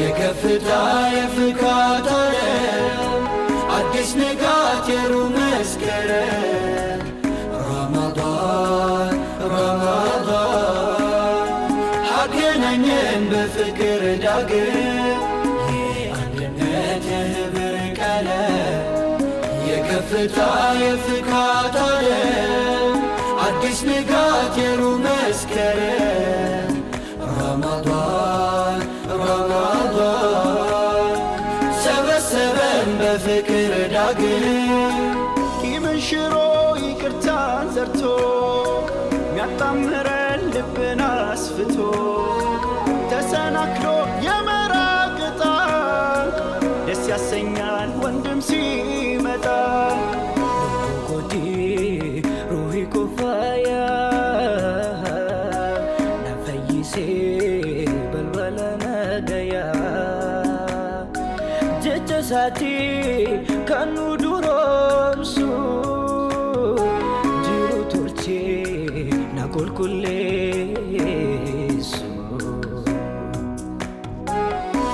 የከፍታ የፍካት ዓለም አዲስ ንጋት የሩህ መስከረም ረመዳን አገናኘን በፍቅር ዳግም የአንድነት የህብር ቀለም የከፍታ የፍካት ዓለም አዲስ ንጋት የሩህ መስከረም ረመዳን ሰበሰበን በፍቅር ዳግም ቂምን ሽሮ ይቅርታን ዘርቶ ሚያጣምረን ልብን አስፍቶ ተሰናክሎ የመራቅጣ ደስ ያሰኛል ወንድም ሲመጣ ጎዲ ሩሂ ኩፋያ ነፈይሴ በልበለነ ገያ ጀጀሳቲ ከኑ ዱሮምሱ ጅሩ ቱርቼ ናቆልኩሌሱ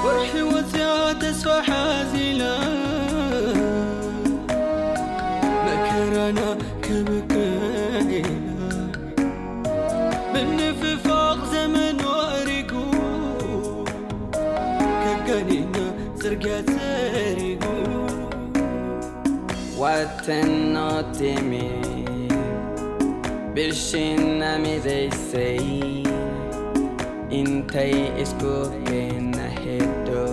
ወርሒ ወፅያ ተስፋ ሓዚላ መከራና ከመከኢና ብንፍፋቕ ዘመን ወሪጉ ከጋኒና ጽርግያ ተሪጉ واتناتمي برشنا ميزيسي انتي اسكوكينا هدو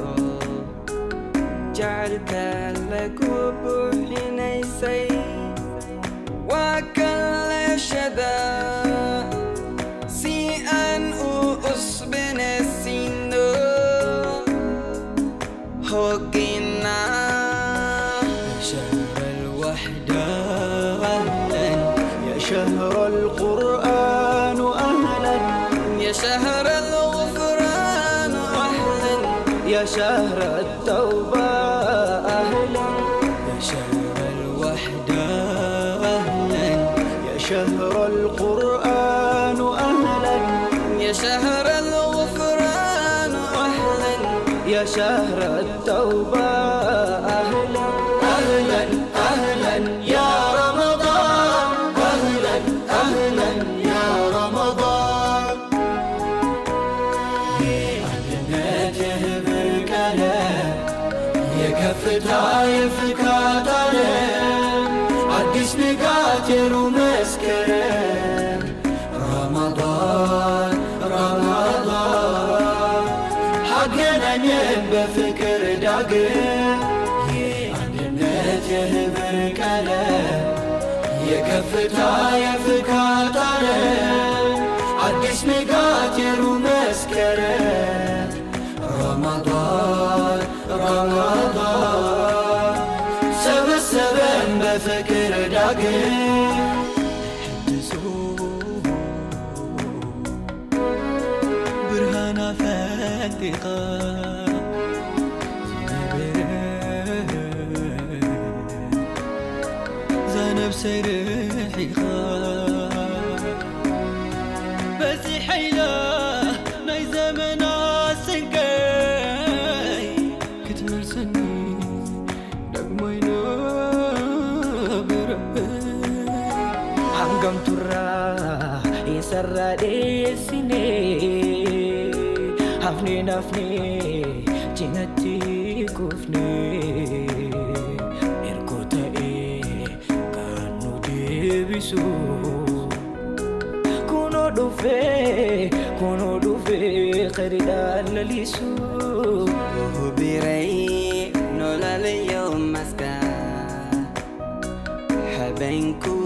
جعلت لك بوحينيسي وكل شدا سيئن أصبن السينو هوكينا شهر القرآن أهلا يا شهر الغفران أهلا يا شهر التوبة أهلا يا شهر الوحدة أهلا يا شهر القرآن أهلا يا شهر الغفران أهلا يا شهر التوبة أهلا أهلا أهلا يا رمضان أهلا يا رمضان አንድነት የህብር ቀለም የከፍታ የፍካት ዓለም አዲስ ንጋት የሩህ መስከረም ረመዳን አገናኘን በፍቅር ዳግም የአንድነት የህብር ቀለም የከፍታ የፍካት ዓለም አዲስ ንጋት የሩህ መስከረም ረመዳን ሰበሰበን በፍቅር ዳግም ሕድሱ ብርሃና ፈንጢቃ نفسي ريحيخا بس حيلة ناي زمن السنكاي كتمر سني دقمينا بربي حنقم ترى يسرى ديسيني هفني نفني جنتي كفني كونو دوفي خريدان لليسو وبيري نولا اليوم مسكا حبينكو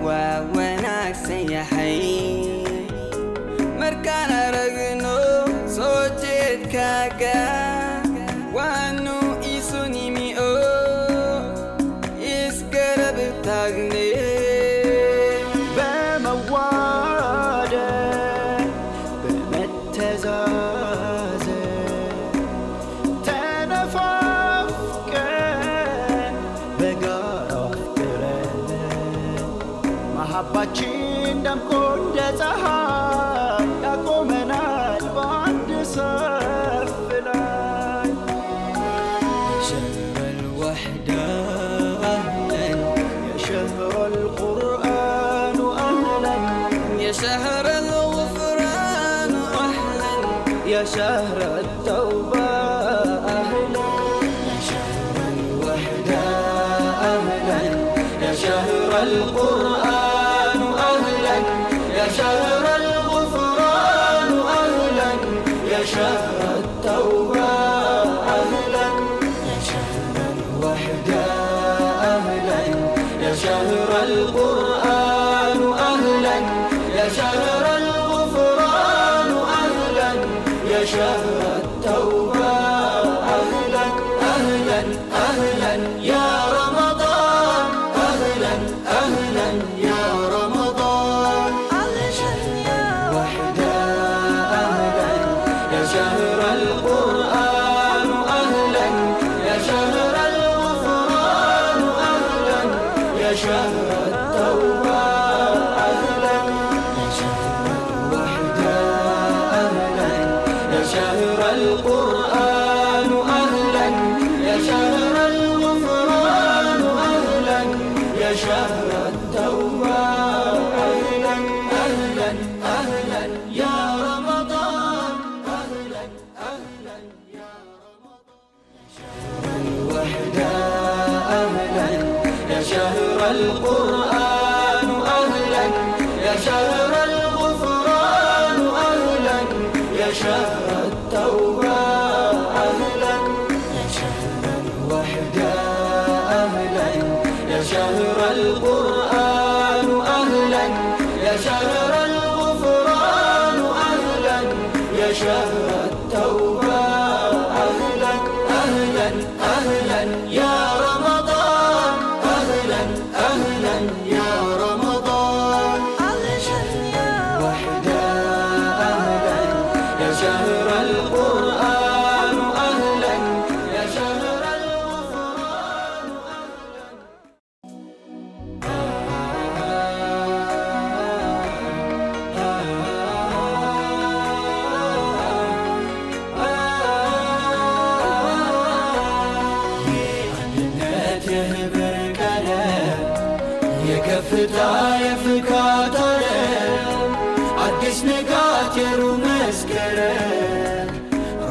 ووناك سيحي مركانا رغنو صوتيت كاكا وانو إيسوني ميو إسكرب تاغني محبتين دم كل ፀሐይ ያቆመናል በአንድ ሰፍ ላይ يا شهر التوبة أهلا يا شهر الوحدة أهلا يا شهر القرآن أهلا يا شهر الغفران أهلا يا شهر التوبة أهلا يا شهر الوحدة أهلا يا شهر القرآن أهلا يا شهر الغفران أهلا يا شهر التوبة أهلا أهلا أهلا يا رمضان أهلا أهلا يا رمضان وحدة أهلا يا شهر القرآن أهلا يا شهر الغفران أهلا يا شهر التوبة أهلا يا شهر الوحدة أهلا يا شهر القرآن أهلا يا شهر الغفران أهلا يا شهر التوبة أهلا أهلا أهلا يا رمضان أهلا أهلا يا رمضان الوحدة أهلا يا شهر القرآن أهلا يا شهر الغفران أهلا يا شهر التوبة أهلا يا شهر الوحدة أهلا يا شهر القرآن أهلا يا شهر الغفران أهلا يا شهر التوبة أهلا أهلا أهلا يا رمضان أهلا أهلا يا رمضان وحدة أهلا يا شهر القرآن أهلا يا شهر الغفران የከፍታ የፍካት ዓለም አዲስ ንጋት የሩህ መስከረም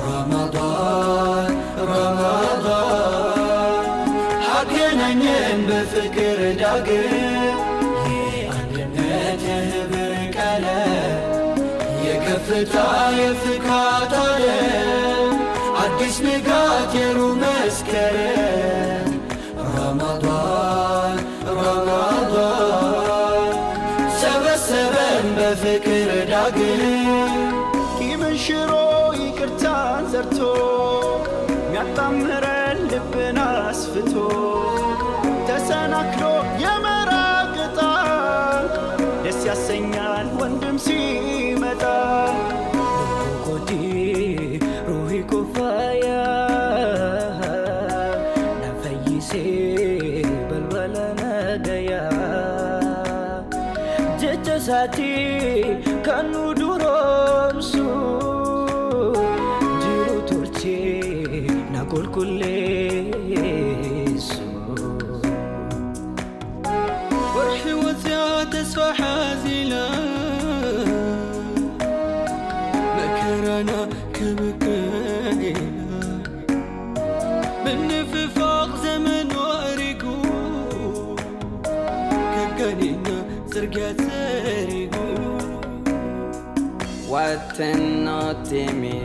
ረመዳን ረመዳን አገናኘን በፍቅር ዳግም የአንድነት የህብር ቀለም የከፍታ የፍካት ዓለም አዲስ ንጋት የሩህ መስከረም ረመዳን ረመዳን ሰበሰበን በፍቅር ዳግም ቂምን ሽሮ ይቅርታን ዘርቶ ሚያጣምረን ልብን አስፍቶ ተሰናክሎ የመራቅ ዕጣ ደስ ያሰኛል ወንድም ሲመጣ ኮዲ ሩሂ ኩፋያ ነፈይሴ በልበለነ ገያ ጀጀሳቲ ከኑ ዱሮምሱ ጅሩ ቱርቼ ናቆልኩሌሱ فرحي وزيا تسوى حازلا مكرنا كبكينا بالنفاق زمن وارقو كقنينا سرقات سارقو واتنوتيمي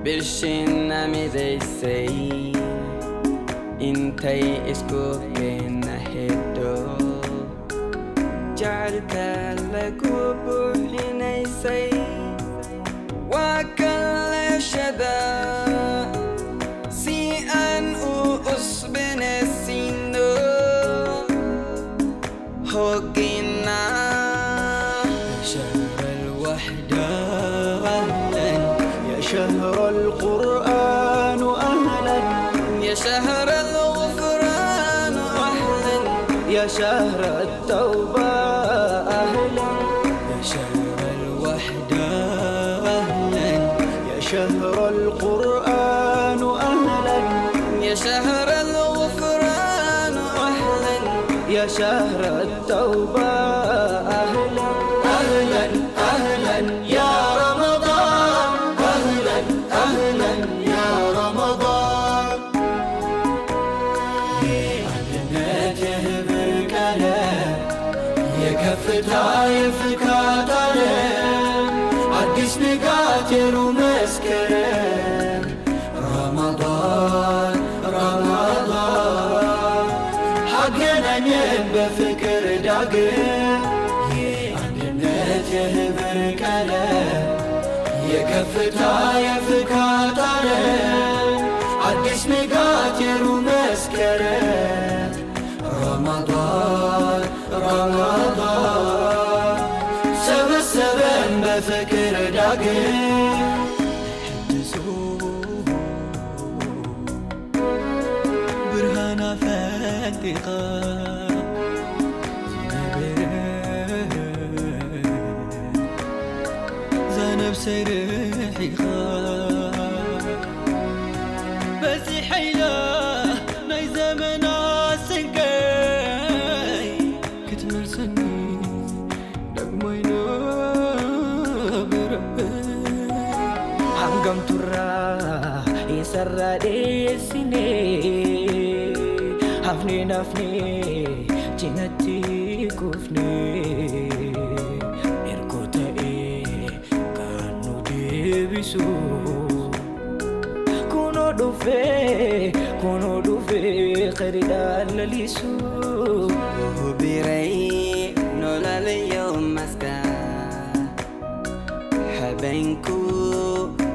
بالشنا ميزيسي انتي اسكوبين هدو جعلت لك بوحينيسي وكل شدا سيئا أصبن السينو هوكينا شهر الوحدة أهلا يا شهر القرآن أهلا يا شهر الغفران أهلا يا شهر التوبة أهلا يا شهر الوحدة أهلا يا شهر القرآن أهلا يا شهر الغفران أهلا يا شهر التوبة أهلا أهلا أهلا يا رمضان የከፍታ የፍካት ዓለም አዲስ ንጋት የሩህ መስከረም ረመዳን ረመዳን አገናኘን በፍቅር ዳግም የአንድነት የህብር ቀለም የከፍታ የፍካት ዓለም አዲስ ንጋት የሩህ መስከረም ረመዳን ረመዳን ሰበሰበን በፍቅር ዳግም ሕድሱ ብርሃና ፈንጢቃ زنب سرحيخا بزي حيلة ناي زمنا سنقاي كتمر سني دقمينا بربي حمقم ترى يسرى ديسيني هفني نفني جنتي كفني كونو دوفي خريدان لليسو وبيري نولا اليوم مسكا حبينكو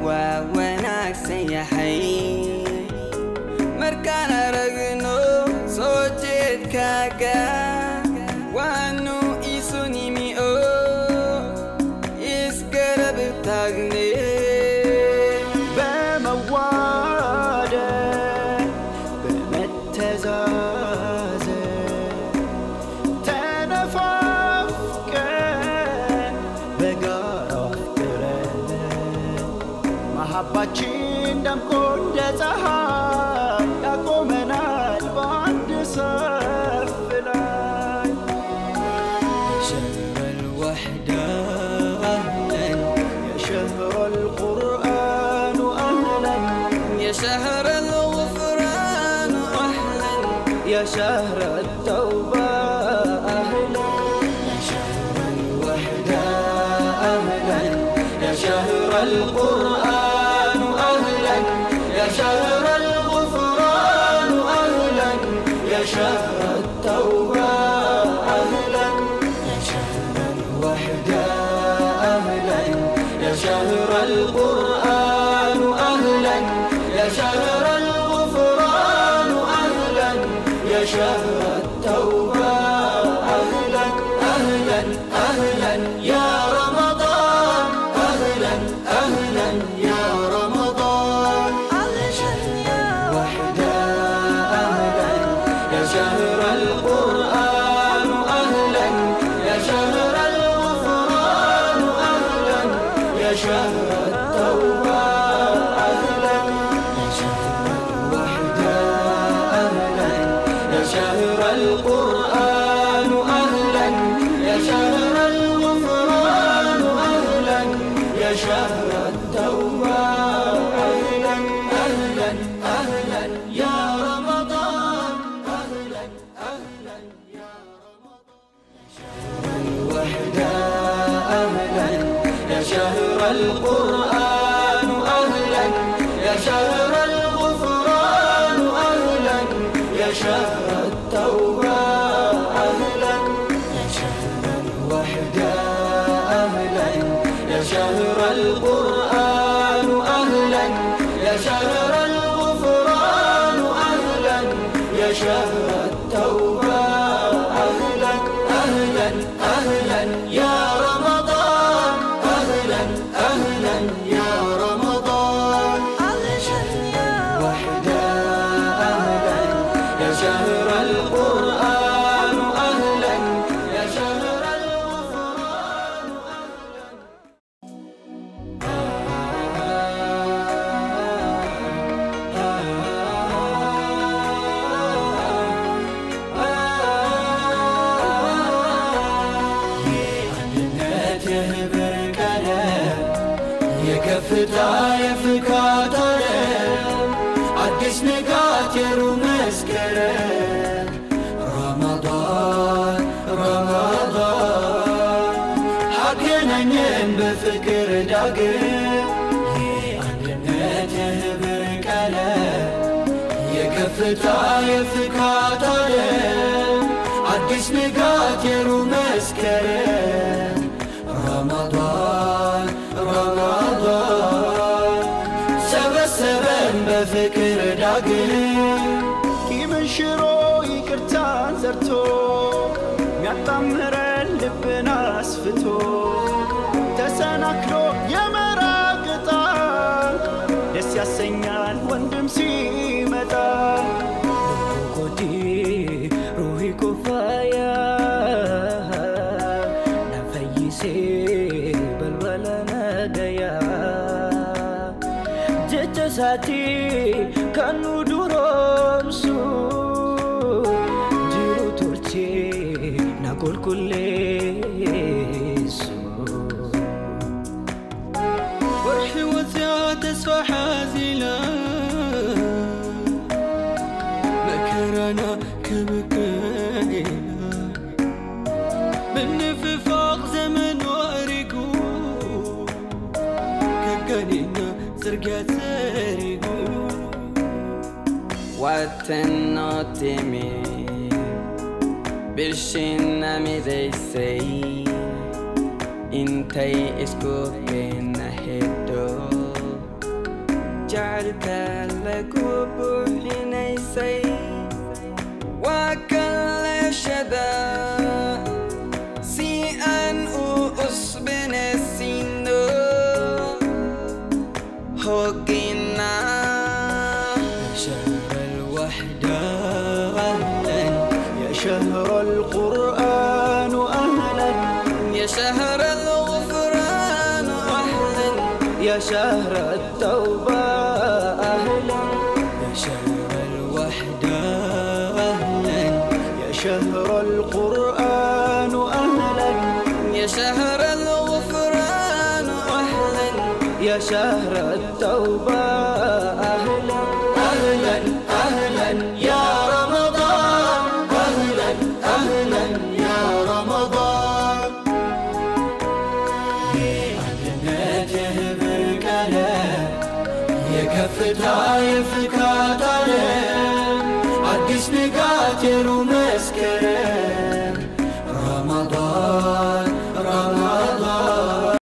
ووناك سيحي مركانا رغنو صوتيت كاكا وانو إيسوني ميو إسكرب تاغني محبتين دمكو دزها يقومنا البعد سفلاي شهر الوحدة أهلا يا شهر القرآن أهلا يا شهر الغفران أهلا يا شهر التوبة أهلا يا شهر الوحدة أهلا يا شهر القرآن أهلا يا شهر الغفران أهلا يا شهر التوبة أهلا يا شهر الوحدة أهلا يا شهر القرآن أهلا يا شهر الغفران أهلا يا شهر التوبة أهلا أهلا أهلا يا رمضان أهلا أهلا يا رمضان وحدة أهلا يا شهر القرآن أهلا يا شهر الغفران أهلا يا شهر التوبة أهلا يا شهر الوحدة أهلا يا شهر القرآن أهلا يا شهر الغفران أهلا يا شهر التوبة أهلا أهلا أهلا يا رمضان أهلا أهلا يا رمضان الوحدة أهلا يا شهر القرآن أهلا يا شهر الغفران أهلا يا شهر التوبة أهلا يا شهر الوحدة أهلا يا شهر القرآن أهلا يا شهر الغفران أهلا يا شهر التوبة أهلا أهلا أهلا يا رمضان أهلا أهلا يا رمضان وحدة أهلا يا شهر القرآن أهلا يا شهر الغفران አንድነት የህብር ቀለም የከፍታ የፍካት ዓለም አዲስ ንጋት የሩህ መስከረም ረመዳን ረመዳን ሰበሰበን በፍቅር ዳግም የአንድነት የህብር ቀለም የከፍታ የፍካት ዓለም አዲስ ንጋት የሩህ መስከረም ረመዳን ረመዳን ሰበሰበን በፍቅር ዳግም ቂምን ሽሮ ይቅርታን ዘርቶ ሚያጣምረን ልብን አስፍቶ ተሰናክሎ የመራቅ ዕጣ ደስ ያሰኛል ወንድም ሲመጣ ኮዲ ሩሂ ኩፋያ ነፈይሴ በልበለ ነገያ ጀጀሳቲ ከኑ ዱሮምሱ ጅሩ ቶልቼ ናቆልኩሌሱ وارحي وزع تسفى حازلا مكرنا كبكينا بالنفاق زمن وارقو كقنينا زرقات سارقو واتناتمي برشنا مذيسي انتي اسكوبنا هدو جعلك لكو بوحنيسي وكل شدا سيئن أصبن السينو هوكينا شهر الوحدة أهلا يا شهر القرآن أهلا يا شهر الغفران أهلا يا شهر التوبة أهلا يا شهر الوحدة أهلا يا شهر القرآن أهلا يا شهر الغفران أهلا يا شهر التوبة أهلا أهلا أهلا يا رمضان أهلا أهلا يا رمضان የአንድነት የህብር ቀለም የከፍታ የፍካት ዓለም አዲስ ንጋት የሩህ መስከረም